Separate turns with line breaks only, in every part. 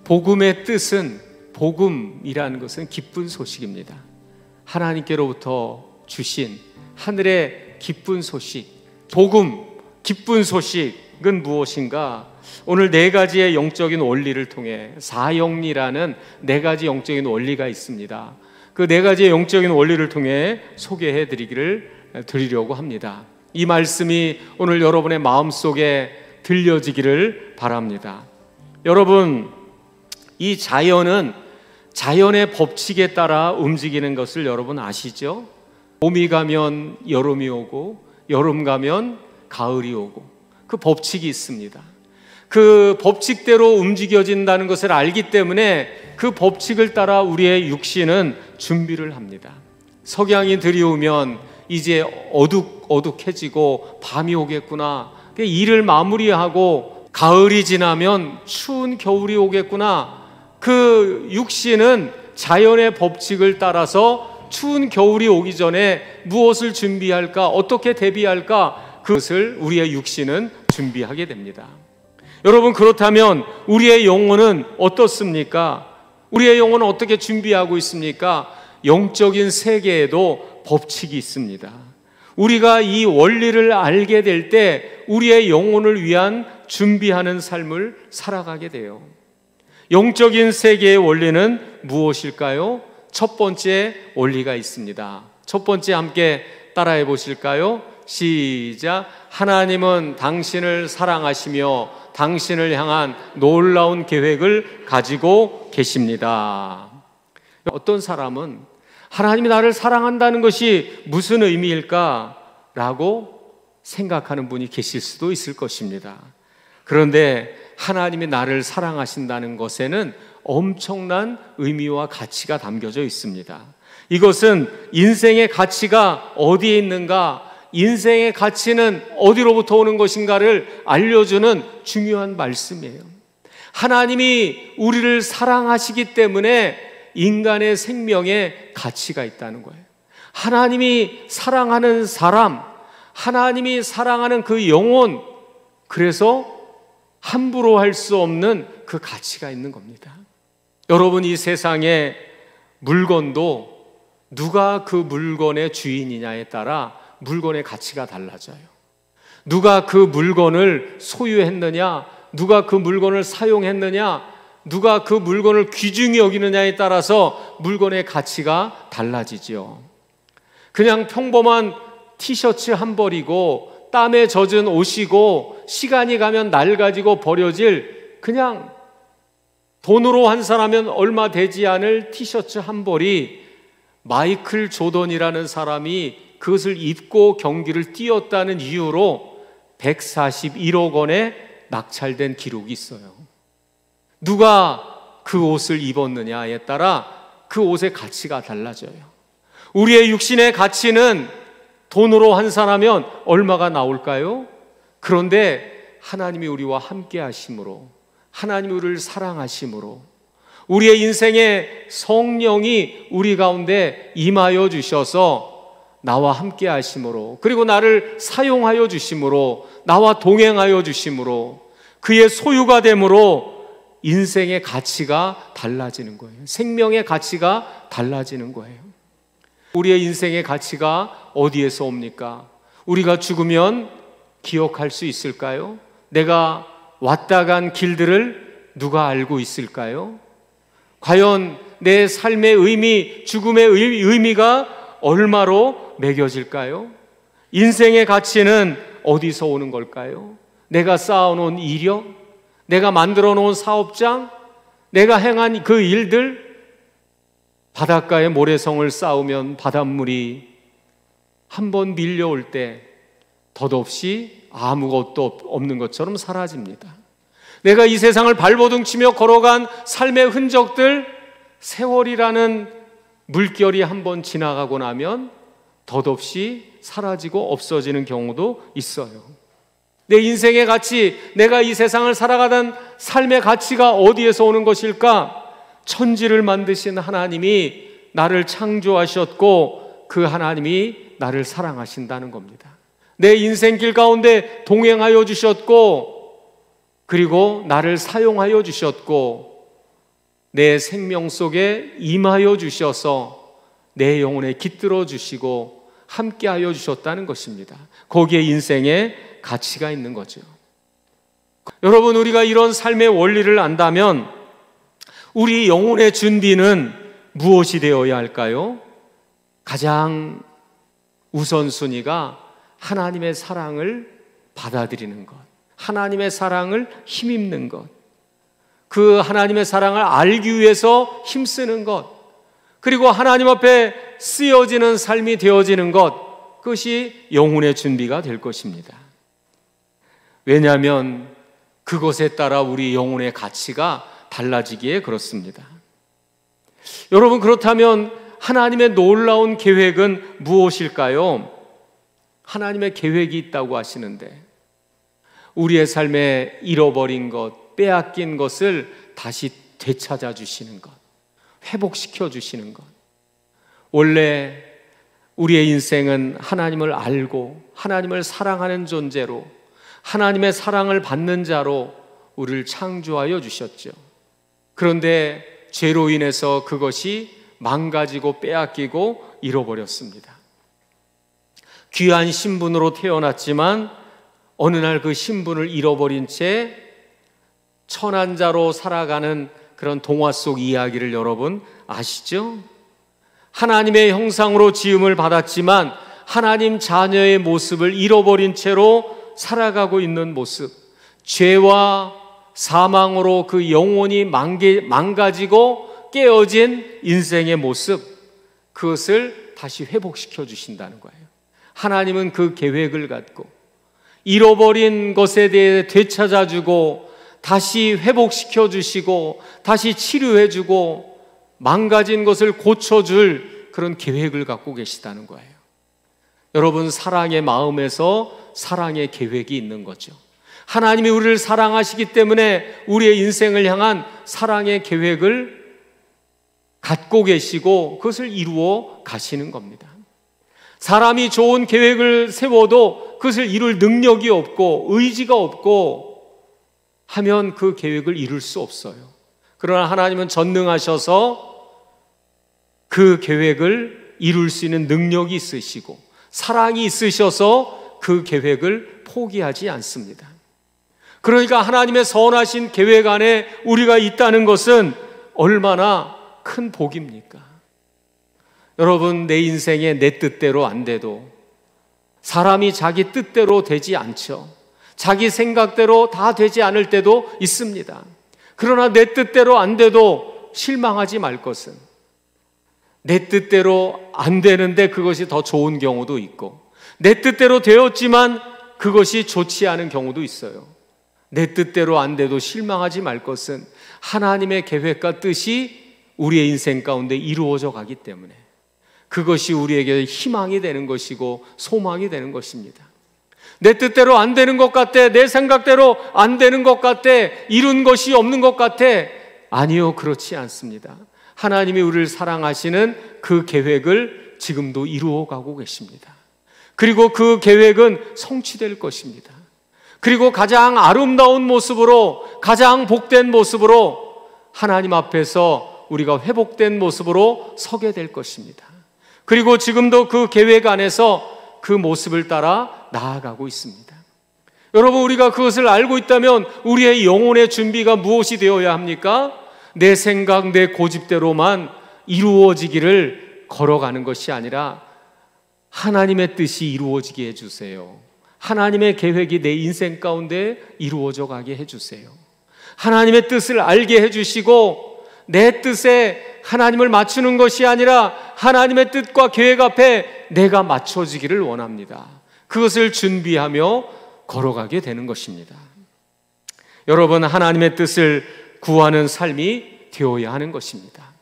복음의 뜻은, 복음이라는 것은 기쁜 소식입니다. 하나님께로부터 주신 하늘의 기쁜 소식, 복음, 기쁜 소식은 무엇인가? 오늘 네 가지의 영적인 원리를 통해, 사영리라는 네 가지 영적인 원리가 있습니다. 그 네 가지의 영적인 원리를 통해 소개해 드리려고 합니다. 이 말씀이 오늘 여러분의 마음속에 들려지기를 바랍니다. 여러분, 이 자연은 자연의 법칙에 따라 움직이는 것을 여러분 아시죠? 봄이 가면 여름이 오고 여름 가면 가을이 오고 그 법칙이 있습니다. 그 법칙대로 움직여진다는 것을 알기 때문에 그 법칙을 따라 우리의 육신은 준비를 합니다. 석양이 들이오면 이제 어둑해지고 밤이 오겠구나, 일을 마무리하고 가을이 지나면 추운 겨울이 오겠구나. 그 육신은 자연의 법칙을 따라서 추운 겨울이 오기 전에 무엇을 준비할까, 어떻게 대비할까, 그것을 우리의 육신은 준비하게 됩니다. 여러분, 그렇다면 우리의 영혼은 어떻습니까? 우리의 영혼은 어떻게 준비하고 있습니까? 영적인 세계에도 법칙이 있습니다. 우리가 이 원리를 알게 될 때 우리의 영혼을 위한 준비하는 삶을 살아가게 돼요. 영적인 세계의 원리는 무엇일까요? 첫 번째 원리가 있습니다. 첫 번째 함께 따라해 보실까요? 시작. 하나님은 당신을 사랑하시며 당신을 향한 놀라운 계획을 가지고 계십니다. 어떤 사람은 하나님이 나를 사랑한다는 것이 무슨 의미일까? 라고 생각하는 분이 계실 수도 있을 것입니다. 그런데 하나님이 나를 사랑하신다는 것에는 엄청난 의미와 가치가 담겨져 있습니다. 이것은 인생의 가치가 어디에 있는가, 인생의 가치는 어디로부터 오는 것인가를 알려주는 중요한 말씀이에요. 하나님이 우리를 사랑하시기 때문에 인간의 생명에 가치가 있다는 거예요. 하나님이 사랑하는 사람, 하나님이 사랑하는 그 영혼, 그래서 함부로 할 수 없는 그 가치가 있는 겁니다. 여러분, 이 세상의 물건도 누가 그 물건의 주인이냐에 따라 물건의 가치가 달라져요. 누가 그 물건을 소유했느냐, 누가 그 물건을 사용했느냐, 누가 그 물건을 귀중히 여기느냐에 따라서 물건의 가치가 달라지죠. 그냥 평범한 티셔츠 한 벌이고 땀에 젖은 옷이고 시간이 가면 낡아지고 버려질 그냥 돈으로 환산하면 얼마 되지 않을 티셔츠 한 벌이 마이클 조던이라는 사람이 그것을 입고 경기를 뛰었다는 이유로 141억 원에 낙찰된 기록이 있어요. 누가 그 옷을 입었느냐에 따라 그 옷의 가치가 달라져요. 우리의 육신의 가치는 돈으로 환산하면 얼마가 나올까요? 그런데 하나님이 우리와 함께 하심으로, 하나님이 우리를 사랑하심으로, 우리의 인생에 성령이 우리 가운데 임하여 주셔서 나와 함께 하심으로, 그리고 나를 사용하여 주심으로, 나와 동행하여 주심으로, 그의 소유가 됨으로 인생의 가치가 달라지는 거예요. 생명의 가치가 달라지는 거예요. 우리의 인생의 가치가 어디에서 옵니까? 우리가 죽으면 기억할 수 있을까요? 내가 왔다 간 길들을 누가 알고 있을까요? 과연 내 삶의 의미, 죽음의 의미가 얼마로 매겨질까요? 인생의 가치는 어디서 오는 걸까요? 내가 쌓아놓은 이력, 내가 만들어 놓은 사업장, 내가 행한 그 일들, 바닷가에 모래성을 쌓으면 바닷물이 한번 밀려올 때 덧없이 아무것도 없는 것처럼 사라집니다. 내가 이 세상을 발버둥치며 걸어간 삶의 흔적들, 세월이라는 물결이 한번 지나가고 나면 덧없이 사라지고 없어지는 경우도 있어요. 내 인생의 가치, 내가 이 세상을 살아가던 삶의 가치가 어디에서 오는 것일까? 천지를 만드신 하나님이 나를 창조하셨고 그 하나님이 나를 사랑하신다는 겁니다. 내 인생길 가운데 동행하여 주셨고, 그리고 나를 사용하여 주셨고, 내 생명 속에 임하여 주셔서 내 영혼에 깃들어 주시고 함께하여 주셨다는 것입니다. 거기에 인생의 가치가 있는 거죠. 여러분, 우리가 이런 삶의 원리를 안다면 우리 영혼의 준비는 무엇이 되어야 할까요? 가장 우선순위가 하나님의 사랑을 받아들이는 것, 하나님의 사랑을 힘입는 것, 그 하나님의 사랑을 알기 위해서 힘쓰는 것, 그리고 하나님 앞에 쓰여지는 삶이 되어지는 것, 그것이 영혼의 준비가 될 것입니다. 왜냐하면 그것에 따라 우리 영혼의 가치가 달라지기에 그렇습니다. 여러분, 그렇다면 하나님의 놀라운 계획은 무엇일까요? 하나님의 계획이 있다고 하시는데 우리의 삶에 잃어버린 것, 빼앗긴 것을 다시 되찾아 주시는 것, 회복시켜 주시는 것. 원래 우리의 인생은 하나님을 알고 하나님을 사랑하는 존재로, 하나님의 사랑을 받는 자로 우리를 창조하여 주셨죠. 그런데 죄로 인해서 그것이 망가지고 빼앗기고 잃어버렸습니다. 귀한 신분으로 태어났지만 어느 날 그 신분을 잃어버린 채 천한 자로 살아가는 그런 동화 속 이야기를 여러분 아시죠? 하나님의 형상으로 지음을 받았지만 하나님 자녀의 모습을 잃어버린 채로 살아가고 있는 모습, 죄와 사망으로 그 영혼이 망가지고 깨어진 인생의 모습, 그것을 다시 회복시켜 주신다는 거예요. 하나님은 그 계획을 갖고 잃어버린 것에 대해 되찾아주고 다시 회복시켜 주시고 다시 치료해 주고 망가진 것을 고쳐줄 그런 계획을 갖고 계시다는 거예요. 여러분, 사랑의 마음에서 사랑의 계획이 있는 거죠. 하나님이 우리를 사랑하시기 때문에 우리의 인생을 향한 사랑의 계획을 갖고 계시고 그것을 이루어 가시는 겁니다. 사람이 좋은 계획을 세워도 그것을 이룰 능력이 없고 의지가 없고 하면 그 계획을 이룰 수 없어요. 그러나 하나님은 전능하셔서 그 계획을 이룰 수 있는 능력이 있으시고 사랑이 있으셔서 그 계획을 포기하지 않습니다. 그러니까 하나님의 선하신 계획 안에 우리가 있다는 것은 얼마나 큰 복입니까? 여러분, 내 인생에 내 뜻대로 안 돼도 사람이 자기 뜻대로 되지 않죠. 자기 생각대로 다 되지 않을 때도 있습니다. 그러나 내 뜻대로 안 돼도 실망하지 말 것은 내 뜻대로 안 되는데 그것이 더 좋은 경우도 있고 내 뜻대로 되었지만 그것이 좋지 않은 경우도 있어요. 내 뜻대로 안 돼도 실망하지 말 것은 하나님의 계획과 뜻이 우리의 인생 가운데 이루어져 가기 때문에 그것이 우리에게 희망이 되는 것이고 소망이 되는 것입니다. 내 뜻대로 안 되는 것 같아, 내 생각대로 안 되는 것 같아, 이룬 것이 없는 것 같아. 아니요, 그렇지 않습니다. 하나님이 우리를 사랑하시는 그 계획을 지금도 이루어 가고 계십니다. 그리고 그 계획은 성취될 것입니다. 그리고 가장 아름다운 모습으로, 가장 복된 모습으로 하나님 앞에서 우리가 회복된 모습으로 서게 될 것입니다. 그리고 지금도 그 계획 안에서 그 모습을 따라 나아가고 있습니다. 여러분, 우리가 그것을 알고 있다면 우리의 영혼의 준비가 무엇이 되어야 합니까? 내 생각, 내 고집대로만 이루어지기를 걸어가는 것이 아니라 하나님의 뜻이 이루어지게 해주세요. 하나님의 계획이 내 인생 가운데 이루어져 가게 해주세요. 하나님의 뜻을 알게 해주시고 내 뜻에 하나님을 맞추는 것이 아니라 하나님의 뜻과 계획 앞에 내가 맞춰지기를 원합니다. 그것을 준비하며 걸어가게 되는 것입니다. 여러분, 하나님의 뜻을 구하는 삶이 되어야 하는 것입니다.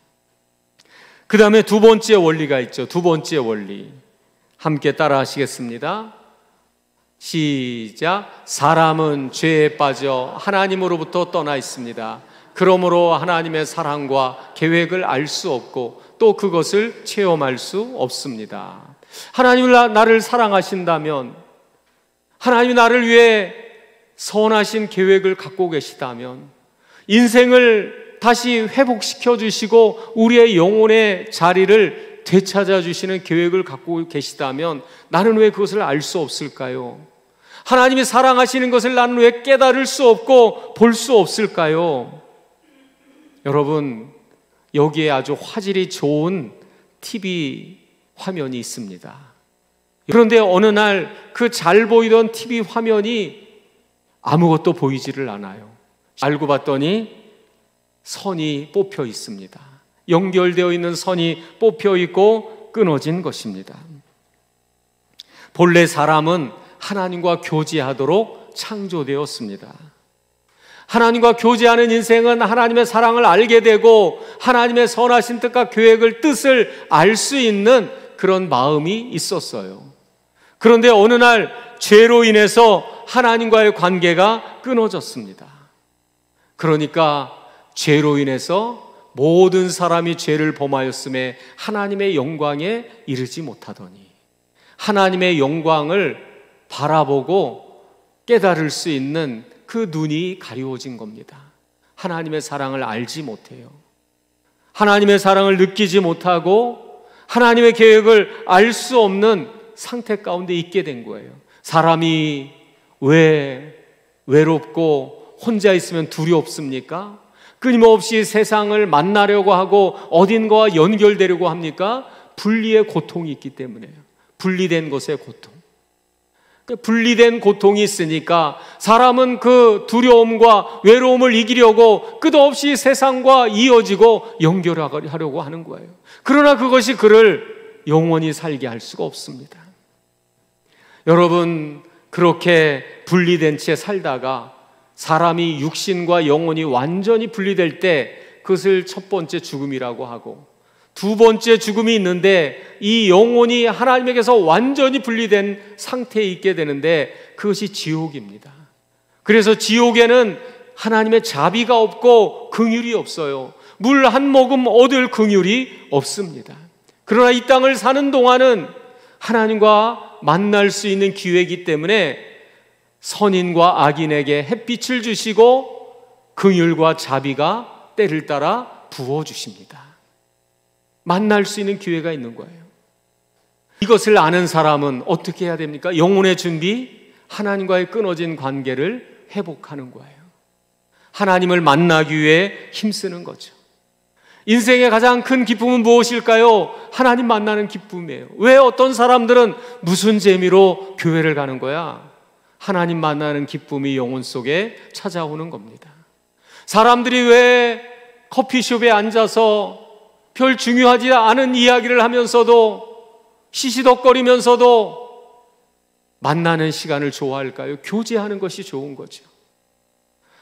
그 다음에 두 번째 원리가 있죠. 두 번째 원리 함께 따라 하시겠습니다. 시작. 사람은 죄에 빠져 하나님으로부터 떠나 있습니다. 그러므로 하나님의 사랑과 계획을 알 수 없고 또 그것을 체험할 수 없습니다. 하나님이 나를 사랑하신다면, 하나님이 나를 위해 선하신 계획을 갖고 계시다면, 인생을 다시 회복시켜 주시고 우리의 영혼의 자리를 되찾아 주시는 계획을 갖고 계시다면 나는 왜 그것을 알 수 없을까요? 하나님이 사랑하시는 것을 나는 왜 깨달을 수 없고 볼 수 없을까요? 여러분, 여기에 아주 화질이 좋은 TV 화면이 있습니다. 그런데 어느 날 그 잘 보이던 TV 화면이 아무것도 보이지를 않아요. 알고 봤더니 선이 뽑혀 있습니다. 연결되어 있는 선이 뽑혀 있고 끊어진 것입니다. 본래 사람은 하나님과 교제하도록 창조되었습니다. 하나님과 교제하는 인생은 하나님의 사랑을 알게 되고 하나님의 선하신 뜻과 계획을, 뜻을 알 수 있는 그런 마음이 있었어요. 그런데 어느 날 죄로 인해서 하나님과의 관계가 끊어졌습니다. 그러니까 죄로 인해서 모든 사람이 죄를 범하였음에 하나님의 영광에 이르지 못하더니 하나님의 영광을 바라보고 깨달을 수 있는 그 눈이 가리워진 겁니다. 하나님의 사랑을 알지 못해요. 하나님의 사랑을 느끼지 못하고 하나님의 계획을 알 수 없는 상태 가운데 있게 된 거예요. 사람이 왜 외롭고 혼자 있으면 두렵습니까? 끊임없이 세상을 만나려고 하고 어딘가와 연결되려고 합니까? 분리의 고통이 있기 때문에요. 분리된 것의 고통. 분리된 고통이 있으니까 사람은 그 두려움과 외로움을 이기려고 끝없이 세상과 이어지고 연결하려고 하는 거예요. 그러나 그것이 그를 영원히 살게 할 수가 없습니다. 여러분, 그렇게 분리된 채 살다가 사람이 육신과 영혼이 완전히 분리될 때 그것을 첫 번째 죽음이라고 하고, 두 번째 죽음이 있는데 이 영혼이 하나님에게서 완전히 분리된 상태에 있게 되는데 그것이 지옥입니다. 그래서 지옥에는 하나님의 자비가 없고 긍휼이 없어요. 물 한 모금 얻을 긍휼이 없습니다. 그러나 이 땅을 사는 동안은 하나님과 만날 수 있는 기회이기 때문에 선인과 악인에게 햇빛을 주시고 긍휼과 자비가 때를 따라 부어주십니다. 만날 수 있는 기회가 있는 거예요. 이것을 아는 사람은 어떻게 해야 됩니까? 영혼의 준비, 하나님과의 끊어진 관계를 회복하는 거예요. 하나님을 만나기 위해 힘쓰는 거죠. 인생의 가장 큰 기쁨은 무엇일까요? 하나님 만나는 기쁨이에요. 왜 어떤 사람들은 무슨 재미로 교회를 가는 거야? 하나님 만나는 기쁨이 영혼 속에 찾아오는 겁니다. 사람들이 왜 커피숍에 앉아서 별 중요하지 않은 이야기를 하면서도 시시덕거리면서도 만나는 시간을 좋아할까요? 교제하는 것이 좋은 거죠.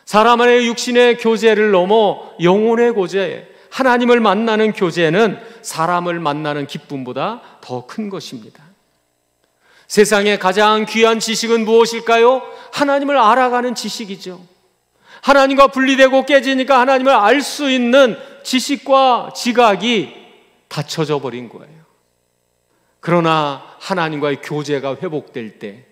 사람 안의 육신의 교제를 넘어 영혼의 교제, 하나님을 만나는 교제는 사람을 만나는 기쁨보다 더 큰 것입니다. 세상에 가장 귀한 지식은 무엇일까요? 하나님을 알아가는 지식이죠. 하나님과 분리되고 깨지니까 하나님을 알 수 있는 지식과 지각이 닫혀져 버린 거예요. 그러나 하나님과의 교제가 회복될 때,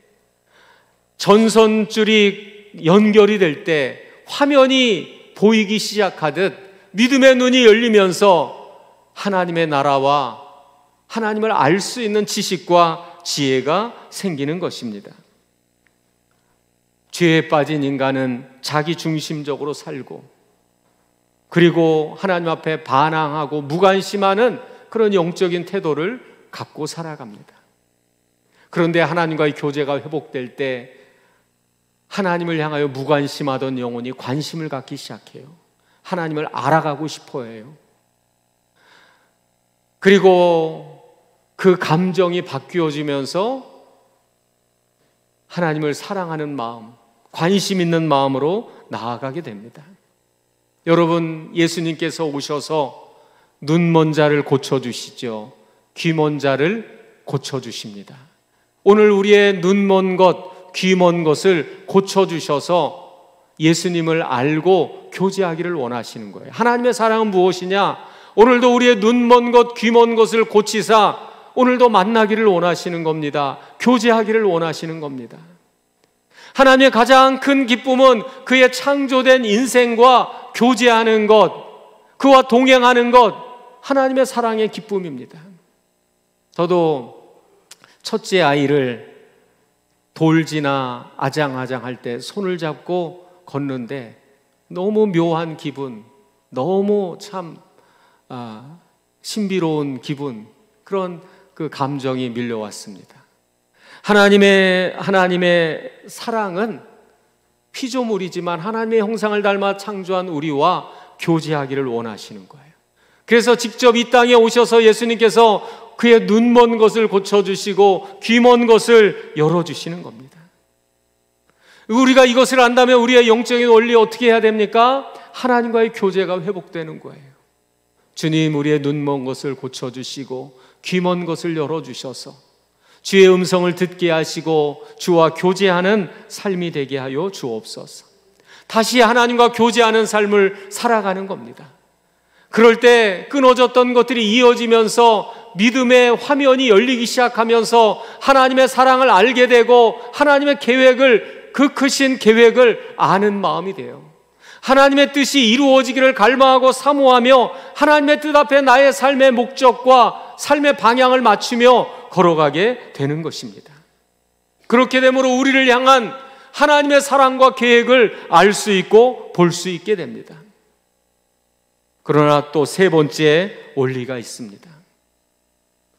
전선줄이 연결이 될 때, 화면이 보이기 시작하듯 믿음의 눈이 열리면서 하나님의 나라와 하나님을 알 수 있는 지식과 지혜가 생기는 것입니다. 죄에 빠진 인간은 자기 중심적으로 살고, 그리고 하나님 앞에 반항하고 무관심하는 그런 영적인 태도를 갖고 살아갑니다. 그런데 하나님과의 교제가 회복될 때 하나님을 향하여 무관심하던 영혼이 관심을 갖기 시작해요. 하나님을 알아가고 싶어 해요. 그리고 그 감정이 바뀌어지면서 하나님을 사랑하는 마음, 관심 있는 마음으로 나아가게 됩니다. 여러분, 예수님께서 오셔서 눈 먼 자를 고쳐주시죠. 귀 먼 자를 고쳐주십니다. 오늘 우리의 눈 먼 것, 귀 먼 것을 고쳐주셔서 예수님을 알고 교제하기를 원하시는 거예요. 하나님의 사랑은 무엇이냐? 오늘도 우리의 눈 먼 것, 귀 먼 것을 고치사 오늘도 만나기를 원하시는 겁니다. 교제하기를 원하시는 겁니다. 하나님의 가장 큰 기쁨은 그의 창조된 인생과 교제하는 것, 그와 동행하는 것, 하나님의 사랑의 기쁨입니다. 저도 첫째 아이를 돌지나 아장아장할 때 손을 잡고 걷는데 너무 묘한 기분, 너무 참 신비로운 기분, 그런 그 감정이 밀려왔습니다. 하나님의 사랑은 피조물이지만 하나님의 형상을 닮아 창조한 우리와 교제하기를 원하시는 거예요. 그래서 직접 이 땅에 오셔서 예수님께서 그의 눈 먼 것을 고쳐주시고 귀 먼 것을 열어주시는 겁니다. 우리가 이것을 안다면 우리의 영적인 원리 어떻게 해야 됩니까? 하나님과의 교제가 회복되는 거예요. 주님, 우리의 눈 먼 것을 고쳐주시고 귀 먼 것을 열어주셔서 주의 음성을 듣게 하시고 주와 교제하는 삶이 되게 하여 주옵소서. 다시 하나님과 교제하는 삶을 살아가는 겁니다. 그럴 때 끊어졌던 것들이 이어지면서 믿음의 화면이 열리기 시작하면서 하나님의 사랑을 알게 되고 하나님의 계획을, 그 크신 계획을 아는 마음이 돼요. 하나님의 뜻이 이루어지기를 갈망하고 사모하며 하나님의 뜻 앞에 나의 삶의 목적과 삶의 방향을 맞추며 걸어가게 되는 것입니다. 그렇게 되므로 우리를 향한 하나님의 사랑과 계획을 알 수 있고 볼 수 있게 됩니다. 그러나 또 세 번째 원리가 있습니다.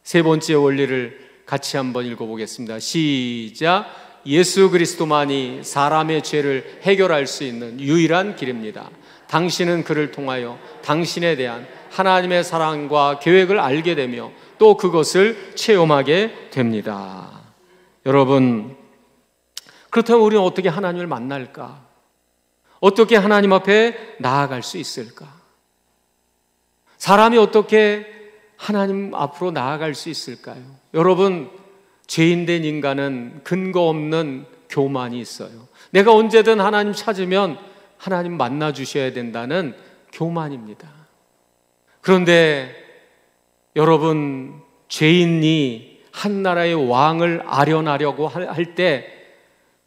세 번째 원리를 같이 한번 읽어보겠습니다. 시작. 예수 그리스도만이 사람의 죄를 해결할 수 있는 유일한 길입니다. 당신은 그를 통하여 당신에 대한 하나님의 사랑과 계획을 알게 되며 또 그것을 체험하게 됩니다. 여러분, 그렇다면 우리는 어떻게 하나님을 만날까? 어떻게 하나님 앞에 나아갈 수 있을까? 사람이 어떻게 하나님 앞으로 나아갈 수 있을까요? 여러분, 죄인된 인간은 근거 없는 교만이 있어요. 내가 언제든 하나님 찾으면 하나님 만나 주셔야 된다는 교만입니다. 그런데 여러분, 죄인이 한 나라의 왕을 아련하려고 할 때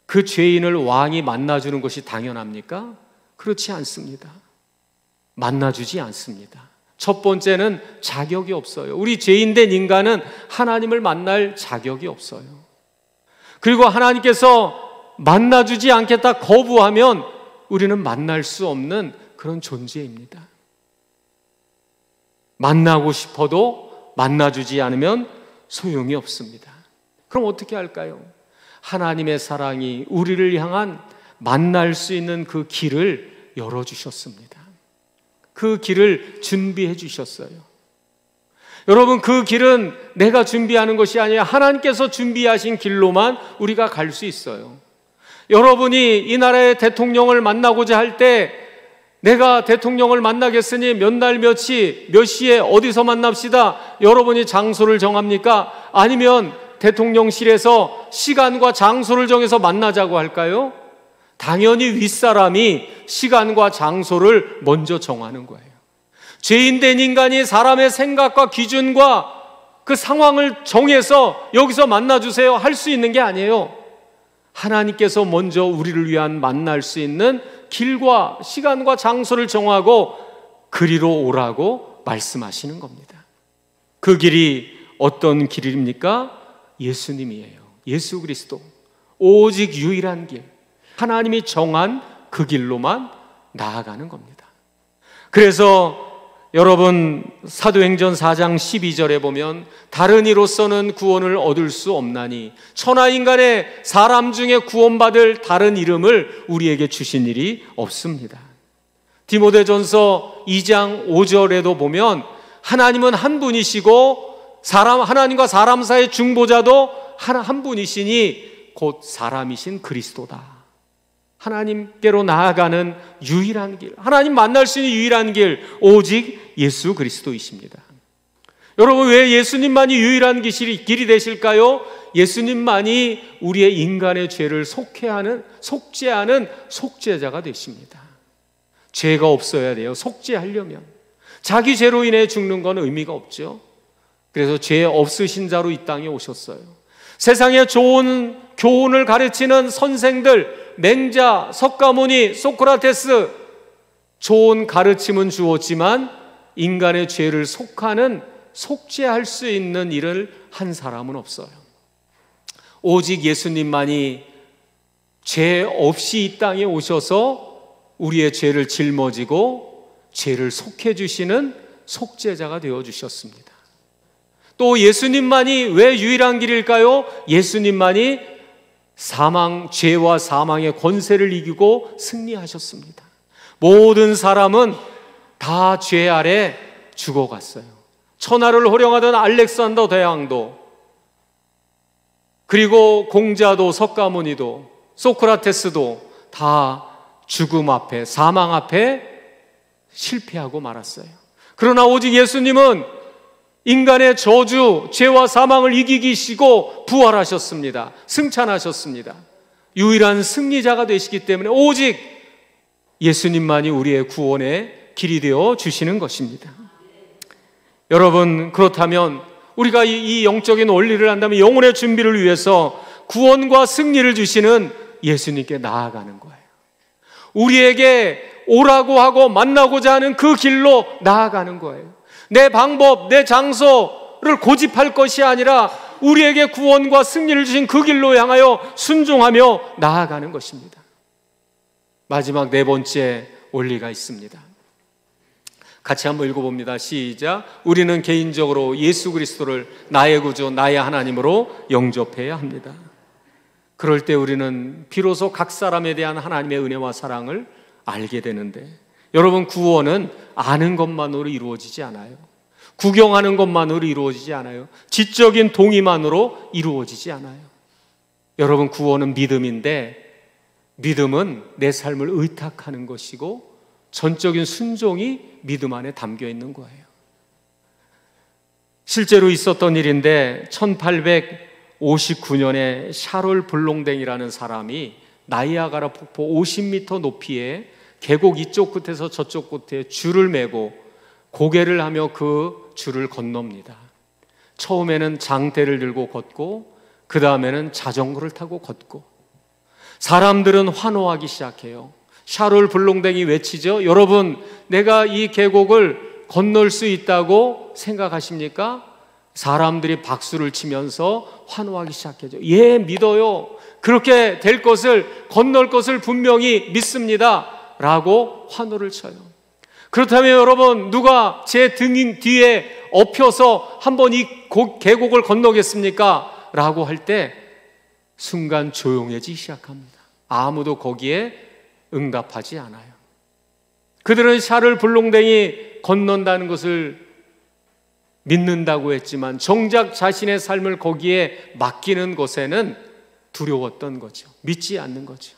그 죄인을 왕이 만나주는 것이 당연합니까? 그렇지 않습니다. 만나주지 않습니다. 첫 번째는 자격이 없어요. 우리 죄인된 인간은 하나님을 만날 자격이 없어요. 그리고 하나님께서 만나주지 않겠다 거부하면 우리는 만날 수 없는 그런 존재입니다. 만나고 싶어도 만나주지 않으면 소용이 없습니다. 그럼 어떻게 할까요? 하나님의 사랑이 우리를 향한 만날 수 있는 그 길을 열어주셨습니다. 그 길을 준비해 주셨어요. 여러분, 그 길은 내가 준비하는 것이 아니라 하나님께서 준비하신 길로만 우리가 갈 수 있어요. 여러분이 이 나라의 대통령을 만나고자 할 때 내가 대통령을 만나겠으니 몇 날 며칠 몇 시에 어디서 만납시다. 여러분이 장소를 정합니까? 아니면 대통령실에서 시간과 장소를 정해서 만나자고 할까요? 당연히 윗사람이 시간과 장소를 먼저 정하는 거예요. 죄인된 인간이 사람의 생각과 기준과 그 상황을 정해서 여기서 만나주세요 할 수 있는 게 아니에요. 하나님께서 먼저 우리를 위한 만날 수 있는 길과 시간과 장소를 정하고 그리로 오라고 말씀하시는 겁니다. 그 길이 어떤 길입니까? 예수님이에요. 예수 그리스도. 오직 유일한 길. 하나님이 정한 그 길로만 나아가는 겁니다. 그래서 여러분, 사도행전 4장 12절에 보면 다른 이로서는 구원을 얻을 수 없나니 천하인간의 사람 중에 구원받을 다른 이름을 우리에게 주신 일이 없습니다. 디모데전서 2장 5절에도 보면 하나님은 한 분이시고 하나님과 사람 사이의 중보자도 한 분이시니 곧 사람이신 그리스도다. 하나님께로 나아가는 유일한 길, 하나님 만날 수 있는 유일한 길, 오직 예수 그리스도이십니다. 여러분, 왜 예수님만이 유일한 길이 되실까요? 예수님만이 우리의 인간의 죄를 속죄하는 속죄자가 되십니다. 죄가 없어야 돼요. 속죄하려면. 자기 죄로 인해 죽는 건 의미가 없죠. 그래서 죄 없으신 자로 이 땅에 오셨어요. 세상에 좋은 교훈을 가르치는 선생들, 맹자, 석가모니, 소크라테스, 좋은 가르침은 주었지만 인간의 죄를 속죄할 수 있는 일을 한 사람은 없어요. 오직 예수님만이 죄 없이 이 땅에 오셔서 우리의 죄를 짊어지고 죄를 속해 주시는 속죄자가 되어 주셨습니다. 또 예수님만이 왜 유일한 길일까요? 예수님만이 죄와 사망의 권세를 이기고 승리하셨습니다. 모든 사람은 다 죄 아래 죽어갔어요. 천하를 호령하던 알렉산더 대왕도, 그리고 공자도, 석가모니도, 소크라테스도 다 죽음 앞에, 사망 앞에 실패하고 말았어요. 그러나 오직 예수님은 인간의 저주, 죄와 사망을 이기시고 부활하셨습니다. 승천하셨습니다. 유일한 승리자가 되시기 때문에 오직 예수님만이 우리의 구원의 길이 되어 주시는 것입니다. 여러분, 그렇다면 우리가 이 영적인 원리를 안다면 영혼의 준비를 위해서 구원과 승리를 주시는 예수님께 나아가는 거예요. 우리에게 오라고 하고 만나고자 하는 그 길로 나아가는 거예요. 내 방법, 내 장소를 고집할 것이 아니라 우리에게 구원과 승리를 주신 그 길로 향하여 순종하며 나아가는 것입니다. 마지막 네 번째 원리가 있습니다. 같이 한번 읽어봅니다. 시작. 우리는 개인적으로 예수 그리스도를 나의 구주, 나의 하나님으로 영접해야 합니다. 그럴 때 우리는 비로소 각 사람에 대한 하나님의 은혜와 사랑을 알게 되는데, 여러분, 구원은 아는 것만으로 이루어지지 않아요. 구경하는 것만으로 이루어지지 않아요. 지적인 동의만으로 이루어지지 않아요. 여러분, 구원은 믿음인데, 믿음은 내 삶을 의탁하는 것이고 전적인 순종이 믿음 안에 담겨 있는 거예요. 실제로 있었던 일인데 1859년에 샤롤 블롱댕이라는 사람이 나이아가라 폭포 50m 높이에 계곡 이쪽 끝에서 저쪽 끝에 줄을 메고 고개를 하며 그 줄을 건넙니다. 처음에는 장대를 들고 걷고 그 다음에는 자전거를 타고 걷고, 사람들은 환호하기 시작해요. 샤롤 블롱댕이 외치죠. 여러분, 내가 이 계곡을 건널 수 있다고 생각하십니까? 사람들이 박수를 치면서 환호하기 시작하죠. 예, 믿어요. 그렇게 될 것을, 건널 것을 분명히 믿습니다 라고 환호를 쳐요. 그렇다면 여러분, 누가 제 등 뒤에 엎혀서 한번 이 계곡을 건너겠습니까? 라고 할 때 순간 조용해지기 시작합니다. 아무도 거기에 응답하지 않아요. 그들은 샤를 블롱댕이 건넌다는 것을 믿는다고 했지만 정작 자신의 삶을 거기에 맡기는 것에는 두려웠던 거죠. 믿지 않는 거죠.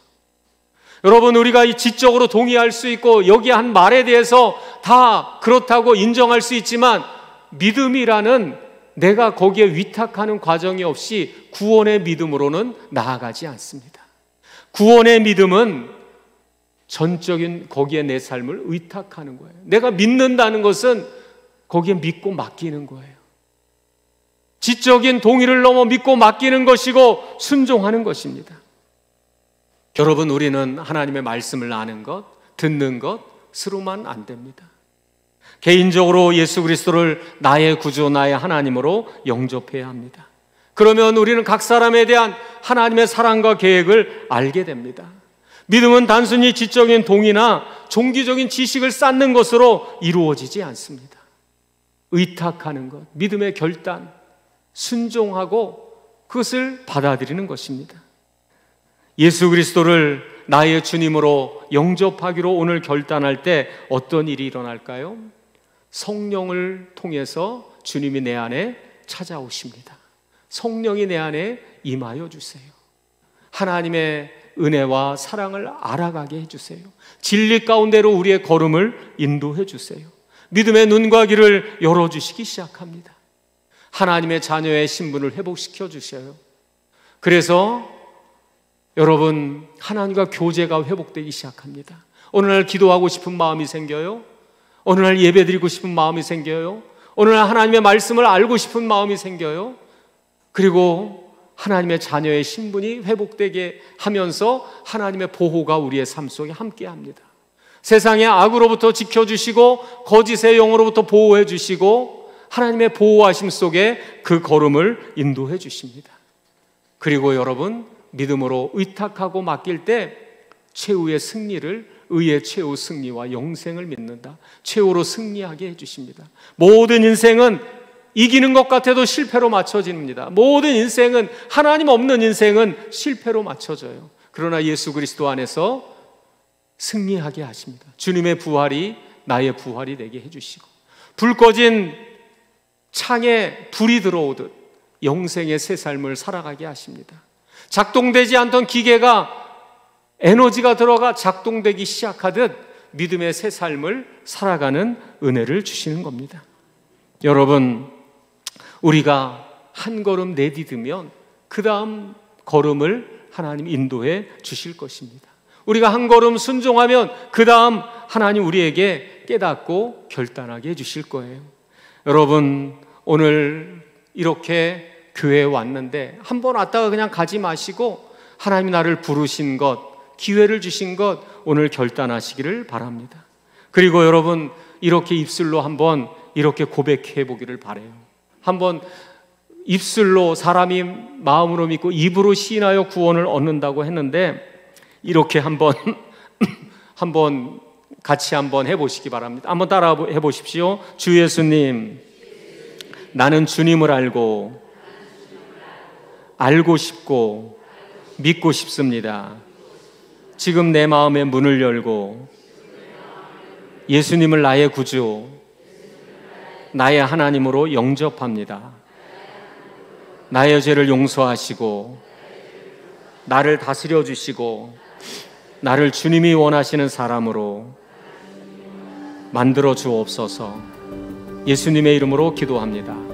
여러분, 우리가 이 지적으로 동의할 수 있고 여기 한 말에 대해서 다 그렇다고 인정할 수 있지만, 믿음이라는 내가 거기에 위탁하는 과정이 없이 구원의 믿음으로는 나아가지 않습니다. 구원의 믿음은 전적인 거기에 내 삶을 의탁하는 거예요. 내가 믿는다는 것은 거기에 믿고 맡기는 거예요. 지적인 동의를 넘어 믿고 맡기는 것이고 순종하는 것입니다. 여러분, 우리는 하나님의 말씀을 아는 것, 듣는 것으로만 안 됩니다. 개인적으로 예수 그리스도를 나의 구주, 나의 하나님으로 영접해야 합니다. 그러면 우리는 각 사람에 대한 하나님의 사랑과 계획을 알게 됩니다. 믿음은 단순히 지적인 동의나 종교적인 지식을 쌓는 것으로 이루어지지 않습니다. 의탁하는 것, 믿음의 결단, 순종하고 그것을 받아들이는 것입니다. 예수 그리스도를 나의 주님으로 영접하기로 오늘 결단할 때 어떤 일이 일어날까요? 성령을 통해서 주님이 내 안에 찾아오십니다. 성령이 내 안에 임하여 주세요. 하나님의 은혜와 사랑을 알아가게 해주세요. 진리 가운데로 우리의 걸음을 인도해 주세요. 믿음의 눈과 귀를 열어주시기 시작합니다. 하나님의 자녀의 신분을 회복시켜 주셔요. 그래서 여러분, 하나님과 교제가 회복되기 시작합니다. 어느 날 기도하고 싶은 마음이 생겨요. 어느 날 예배드리고 싶은 마음이 생겨요. 어느 날 하나님의 말씀을 알고 싶은 마음이 생겨요. 그리고 하나님의 자녀의 신분이 회복되게 하면서 하나님의 보호가 우리의 삶 속에 함께합니다. 세상의 악으로부터 지켜주시고 거짓의 영으로부터 보호해 주시고 하나님의 보호하심 속에 그 걸음을 인도해 주십니다. 그리고 여러분, 믿음으로 의탁하고 맡길 때 최후의 승리를, 의의 최후 승리와 영생을 믿는다, 최후로 승리하게 해주십니다. 모든 인생은 이기는 것 같아도 실패로 맞춰집니다. 모든 인생은, 하나님 없는 인생은 실패로 맞춰져요. 그러나 예수 그리스도 안에서 승리하게 하십니다. 주님의 부활이 나의 부활이 되게 해주시고, 불 꺼진 창에 불이 들어오듯 영생의 새 삶을 살아가게 하십니다. 작동되지 않던 기계가 에너지가 들어가 작동되기 시작하듯 믿음의 새 삶을 살아가는 은혜를 주시는 겁니다. 여러분, 우리가 한 걸음 내디디면 그 다음 걸음을 하나님 인도해 주실 것입니다. 우리가 한 걸음 순종하면 그 다음 하나님 우리에게 깨닫고 결단하게 해주실 거예요. 여러분, 오늘 이렇게 교회에 왔는데 한 번 왔다가 그냥 가지 마시고 하나님이 나를 부르신 것, 기회를 주신 것 오늘 결단하시기를 바랍니다. 그리고 여러분, 이렇게 입술로 한번 이렇게 고백해 보기를 바라요. 한번 입술로 사람이 마음으로 믿고 입으로 시인하여 구원을 얻는다고 했는데, 이렇게 한번 같이 한번 해보시기 바랍니다. 한번 따라 해보십시오. 주 예수님, 나는 주님을 알고 싶고 믿고 싶습니다. 지금 내 마음의 문을 열고 예수님을 나의 구주, 나의 하나님으로 영접합니다. 나의 죄를 용서하시고 나를 다스려 주시고 나를 주님이 원하시는 사람으로 만들어 주옵소서. 예수님의 이름으로 기도합니다.